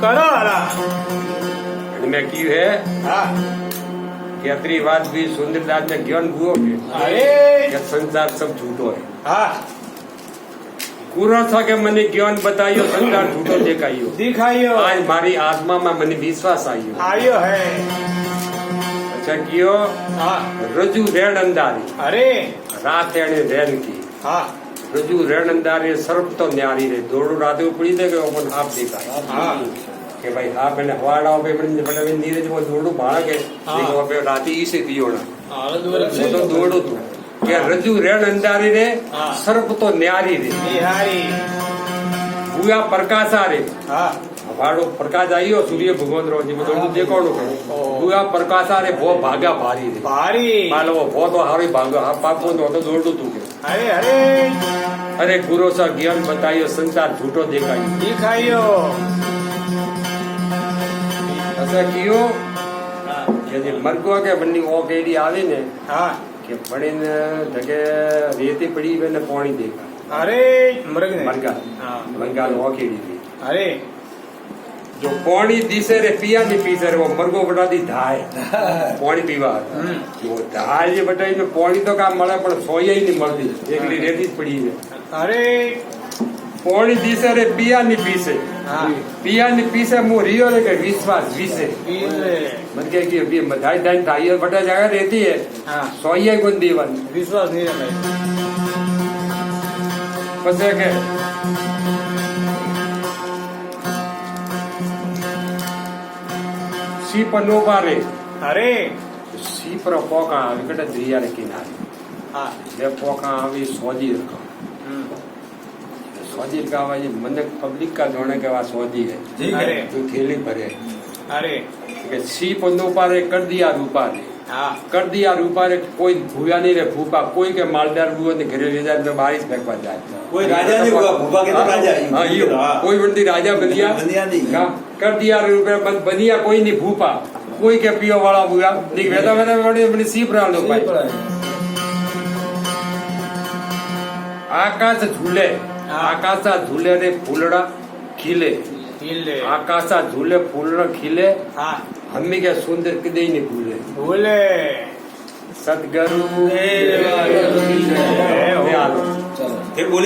करो हला मैं की है हाँ केतरी बात भी सुंदरदास ने ज्ञान हुओ के अरे संसार सब झूठो है हाँ पूरा था के मने ज्ञान बताइयो संसार झूठो देखाइयो दिखाइयो आज मारी आत्मा में मने विश्वास आयो आयो है अच्छा कियो हाँ रजू रेण अंधारी अरे रात एने रेण की हाँ रजू रेण अंधारी सर्प तो न्यारी रे दौड़ो राते उपड़ी दे के अपन हाथ देखा हाँ કે ભાઈ હા મને હવાડા पे મને નીરજ वो દોડું ભાળા કે देखो पे राती इसे दियोना वो तो दौड़ो तू કે રજુ રેણ અંધારી રે સર્પ તો ન્યારી રે निहारी ભૂયા પ્રકાશા રે हाँ હવાડો પ્રકાશ આયો સૂર્ય ભગવાન રો જે બધું દેખાડો ભૂયા પ્રકાશા રે ભો ભાગા ભારી રે भारी માલો ભો તો હારી ભાગો હા પાપો તો દોડું તું કે अरे अरे અરે ગુરુ સા જ્ઞાન બતાયો સંસાર झूठो દેખાયો दिखाइयो ऐसा कियो કે જે મરગો કે બન્ની ઓ કેડી આવે ને हाँ કે પડીને જગે રેતી પડી ને પાણી દેખા अरे मृग ने મરગા हाँ મરગા ઓ કેડી थी अरे जो पानी दिसे रे पिया नहीं पीसे रे वो मरगो बटा दी धाय पानी पीवा वो धाय जे बटाई में पानी तो का મળે પણ સોય नहीं મળતી એકલી રેતી જ પડી છે अरे पानी दिसे रे पिया नहीं पीसे हाँ पिया नहीं पीसे मु रियो रे के विश्वास विसे पीले मन के कि अभी मधाई दाई धाई बटा जगह रहती है हाँ सोय कोन दीवन विश्वास नहीं रखा પછી કે सीप नो बारे अरे सीप रो पोका विकट दरिया रे किनारे हाँ બે પોકા આવી સોજી રખા सोजी का ये मन पब्लिक का जोड़ने के बाद सोजी है अरे तो थैली भरे अरे कि सी पन्नों पारे कर दिया रूपा रे हाँ कर दिया रूपा रे कोई भूया नहीं रे भूपा कोई के मालदार हुआ ने घरे ले जाए में बारिश फेंकवा जाए कोई राजा नहीं हुआ भूपा के तो राजा ही हाँ यो कोई बंदी राजा बनिया नहीं कर दिया रूपे बनिया कोई नहीं भूपा कोई के पियो वाला हुआ नहीं वेदा वेदा बड़ी बड़ी सीप रहा लो भाई आकाश झूले आकाशा झूले रे फूलड़ा खिले पीले आकाशा झूले फूलड़ा खिले हाँ हमें क्या सुंदर किदे नहीं भूले भूले सदगुरु ए, दयालु। फिर बोले